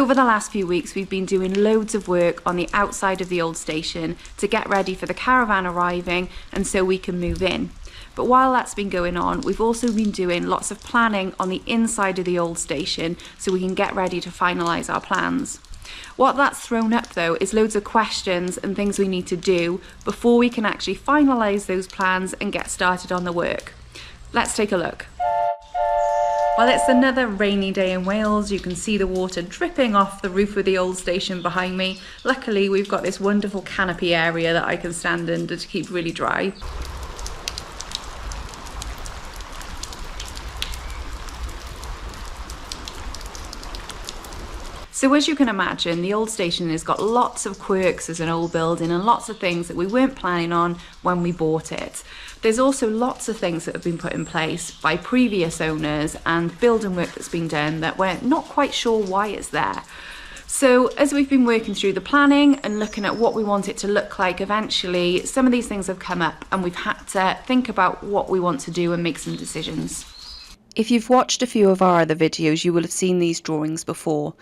Over the last few weeks, we've been doing loads of work on the outside of the old station to get ready for the caravan arriving and so we can move in. But while that's been going on, we've also been doing lots of planning on the inside of the old station so we can get ready to finalise our plans. What that's thrown up though is loads of questions and things we need to do before we can actually finalise those plans and get started on the work. Let's take a look. Well, it's another rainy day in Wales. You can see the water dripping off the roof of the old station behind me. Luckily, we've got this wonderful canopy area that I can stand under to keep really dry. So as you can imagine, the old station has got lots of quirks as an old building and lots of things that we weren't planning on when we bought it. There's also lots of things that have been put in place by previous owners and building work that's been done that we're not quite sure why it's there. So as we've been working through the planning and looking at what we want it to look like eventually, some of these things have come up and we've had to think about what we want to do and make some decisions. If you've watched a few of our other videos, you will have seen these drawings before.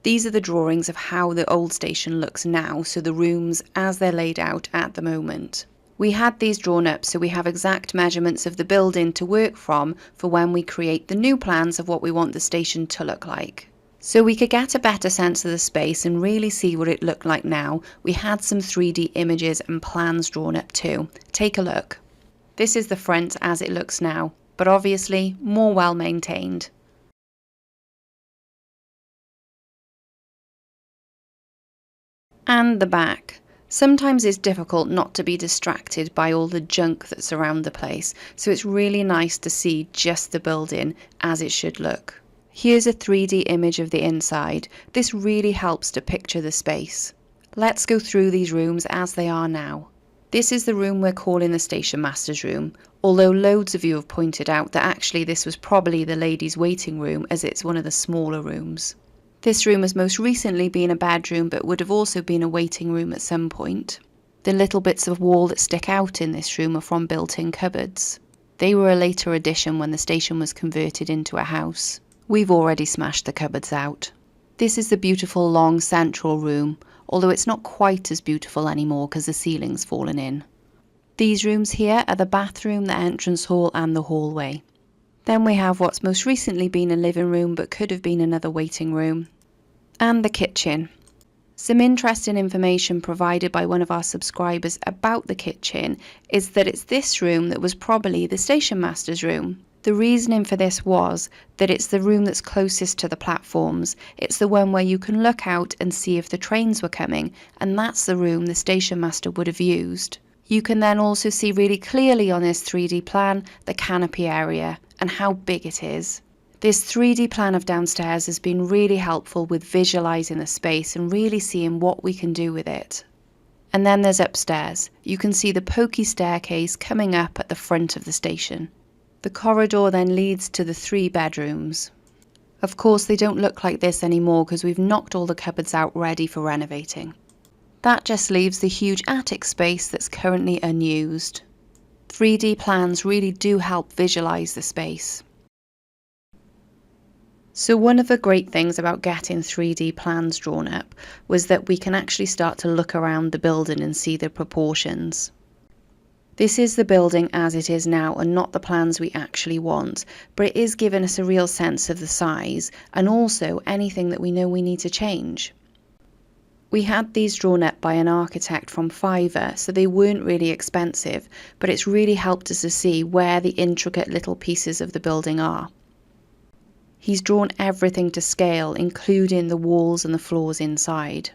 These are the drawings of how the old station looks now, so the rooms as they're laid out at the moment. We had these drawn up so we have exact measurements of the building to work from for when we create the new plans of what we want the station to look like. So we could get a better sense of the space and really see what it looked like now, we had some 3D images and plans drawn up too. Take a look. This is the front as it looks now, but obviously more well maintained. And the back. Sometimes it's difficult not to be distracted by all the junk that's around the place, so it's really nice to see just the building as it should look. Here's a 3D image of the inside. This really helps to picture the space. Let's go through these rooms as they are now. This is the room we're calling the station master's room, although loads of you have pointed out that actually this was probably the ladies' waiting room as it's one of the smaller rooms. This room has most recently been a bedroom but would have also been a waiting room at some point. The little bits of wall that stick out in this room are from built-in cupboards. They were a later addition when the station was converted into a house. We've already smashed the cupboards out. This is the beautiful long central room, although it's not quite as beautiful anymore because the ceiling's fallen in. These rooms here are the bathroom, the entrance hall and the hallway. Then we have what's most recently been a living room but could have been another waiting room. And the kitchen. Some interesting information provided by one of our subscribers about the kitchen is that it's this room that was probably the station master's room. The reasoning for this was that it's the room that's closest to the platforms. It's the one where you can look out and see if the trains were coming, and that's the room the station master would have used. You can then also see really clearly on this 3D plan the canopy area and how big it is. This 3D plan of downstairs has been really helpful with visualising the space and really seeing what we can do with it. And then there's upstairs. You can see the pokey staircase coming up at the front of the station. The corridor then leads to the 3 bedrooms. Of course they don't look like this anymore because we've knocked all the cupboards out ready for renovating. That just leaves the huge attic space that's currently unused. 3D plans really do help visualise the space. So one of the great things about getting 3D plans drawn up was that we can actually start to look around the building and see the proportions. This is the building as it is now and not the plans we actually want, but it is giving us a real sense of the size and also anything that we know we need to change. We had these drawn up by an architect from Fiverr, so they weren't really expensive, but it's really helped us to see where the intricate little pieces of the building are. He's drawn everything to scale, including the walls and the floors inside.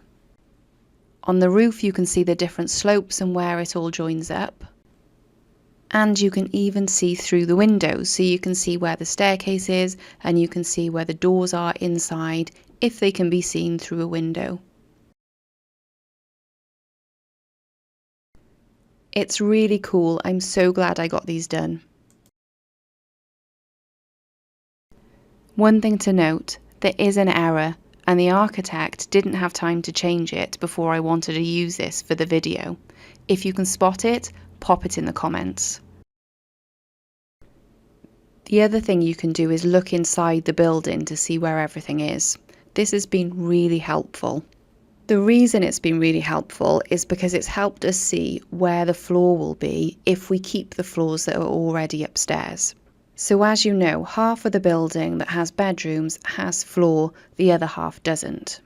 On the roof you can see the different slopes and where it all joins up. And you can even see through the windows, so you can see where the staircase is and you can see where the doors are inside, if they can be seen through a window. It's really cool. I'm so glad I got these done. One thing to note, there is an error and the architect didn't have time to change it before I wanted to use this for the video. If you can spot it, pop it in the comments. The other thing you can do is look inside the building to see where everything is. This has been really helpful. The reason it's been really helpful is because it's helped us see where the floor will be if we keep the floors that are already upstairs. So as you know, half of the building that has bedrooms has floor, the other half doesn't.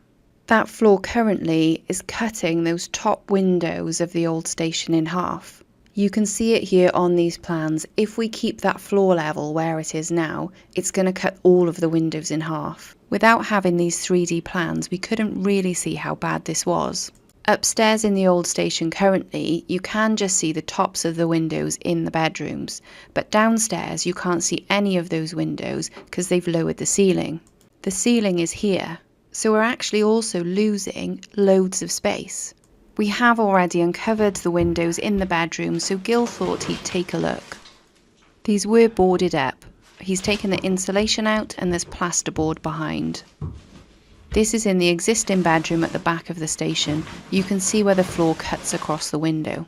That floor currently is cutting those top windows of the old station in half. You can see it here on these plans. If we keep that floor level where it is now, it's going to cut all of the windows in half. Without having these 3D plans, we couldn't really see how bad this was. Upstairs in the old station currently, you can just see the tops of the windows in the bedrooms, but downstairs you can't see any of those windows because they've lowered the ceiling. The ceiling is here, so we're actually also losing loads of space. We have already uncovered the windows in the bedroom, so Gil thought he'd take a look. These were boarded up. He's taken the insulation out and there's plasterboard behind. This is in the existing bedroom at the back of the station. You can see where the floor cuts across the window.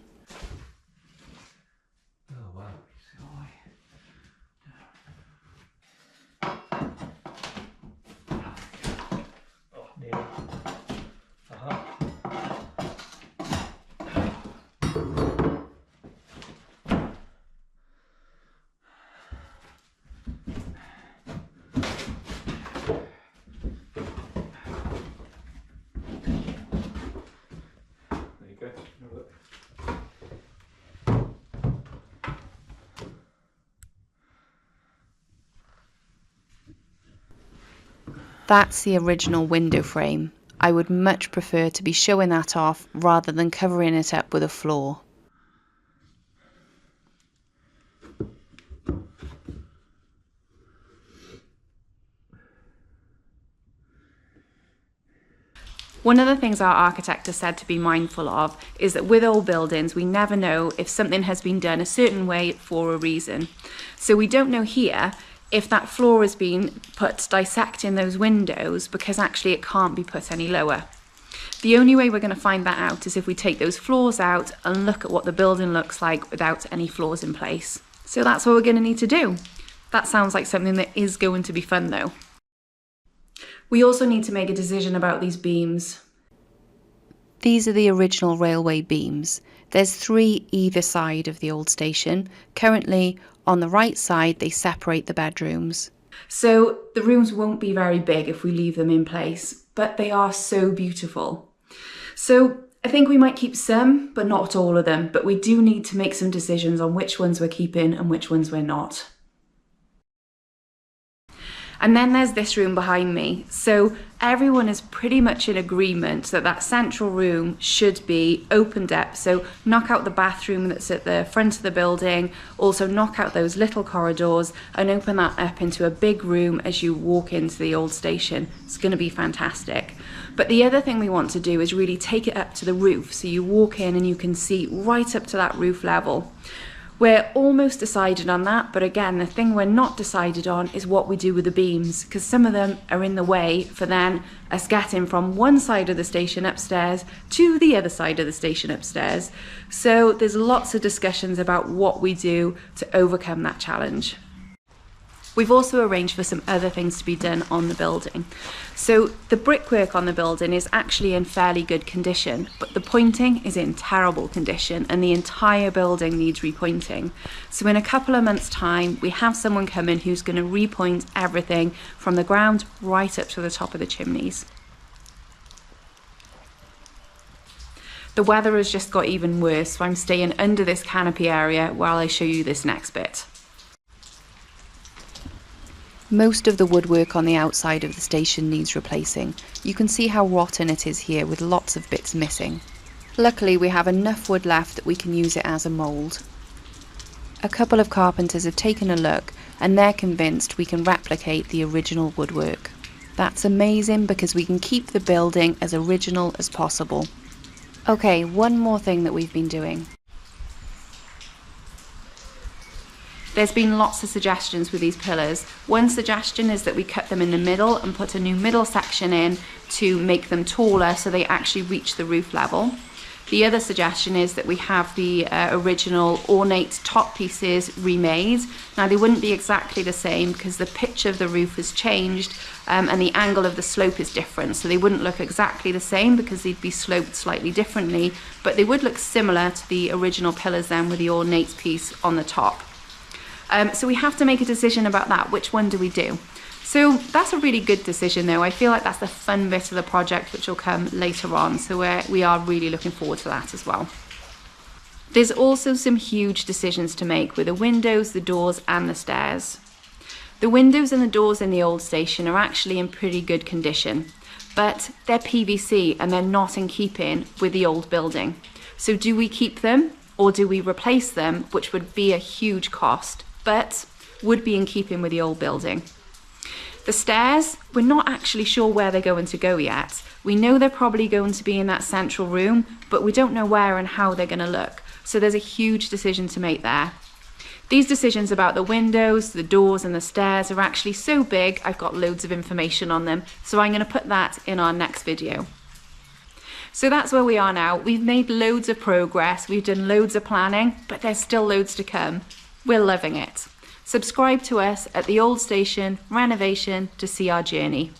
That's the original window frame. I would much prefer to be showing that off rather than covering it up with a floor. One of the things our architect has said to be mindful of is that with old buildings, we never know if something has been done a certain way for a reason. So we don't know here if that floor has been put dissecting those windows because actually it can't be put any lower. The only way we're going to find that out is if we take those floors out and look at what the building looks like without any floors in place. So that's what we're going to need to do. That sounds like something that is going to be fun though. We also need to make a decision about these beams. These are the original railway beams. There's 3 either side of the old station. Currently, on the right side, they separate the bedrooms. So the rooms won't be very big if we leave them in place, but they are so beautiful. So I think we might keep some, but not all of them. But we do need to make some decisions on which ones we're keeping and which ones we're not. And then there's this room behind me. So everyone is pretty much in agreement that that central room should be opened up. So knock out the bathroom that's at the front of the building, also knock out those little corridors and open that up into a big room as you walk into the old station. It's going to be fantastic. But the other thing we want to do is really take it up to the roof. So you walk in and you can see right up to that roof level. We're almost decided on that, but again, the thing we're not decided on is what we do with the beams, because some of them are in the way for then us getting from one side of the station upstairs to the other side of the station upstairs. So there's lots of discussions about what we do to overcome that challenge. We've also arranged for some other things to be done on the building. So the brickwork on the building is actually in fairly good condition, but the pointing is in terrible condition and the entire building needs repointing. So in a couple of months' time, we have someone come in who's going to repoint everything from the ground right up to the top of the chimneys. The weather has just got even worse, so I'm staying under this canopy area while I show you this next bit. Most of the woodwork on the outside of the station needs replacing. You can see how rotten it is here with lots of bits missing. Luckily we have enough wood left that we can use it as a mould. A couple of carpenters have taken a look and they're convinced we can replicate the original woodwork. That's amazing because we can keep the building as original as possible. Okay, one more thing that we've been doing. There's been lots of suggestions with these pillars. One suggestion is that we cut them in the middle and put a new middle section in to make them taller so they actually reach the roof level. The other suggestion is that we have the original ornate top pieces remade. Now they wouldn't be exactly the same because the pitch of the roof has changed and the angle of the slope is different. So they wouldn't look exactly the same because they'd be sloped slightly differently, but they would look similar to the original pillars then with the ornate piece on the top. So we have to make a decision about that. Which one do we do? So that's a really good decision though. I feel like that's the fun bit of the project which will come later on. So we are really looking forward to that as well. There's also some huge decisions to make with the windows, the doors and the stairs. The windows and the doors in the old station are actually in pretty good condition, but they're PVC and they're not in keeping with the old building. So do we keep them or do we replace them, which would be a huge cost, but would be in keeping with the old building? The stairs, we're not actually sure where they're going to go yet. We know they're probably going to be in that central room, but we don't know where and how they're going to look. So there's a huge decision to make there. These decisions about the windows, the doors and the stairs are actually so big, I've got loads of information on them. So I'm going to put that in our next video. So that's where we are now. We've made loads of progress. We've done loads of planning, but there's still loads to come. We're loving it. Subscribe to us at the Old Station Renovation to see our journey.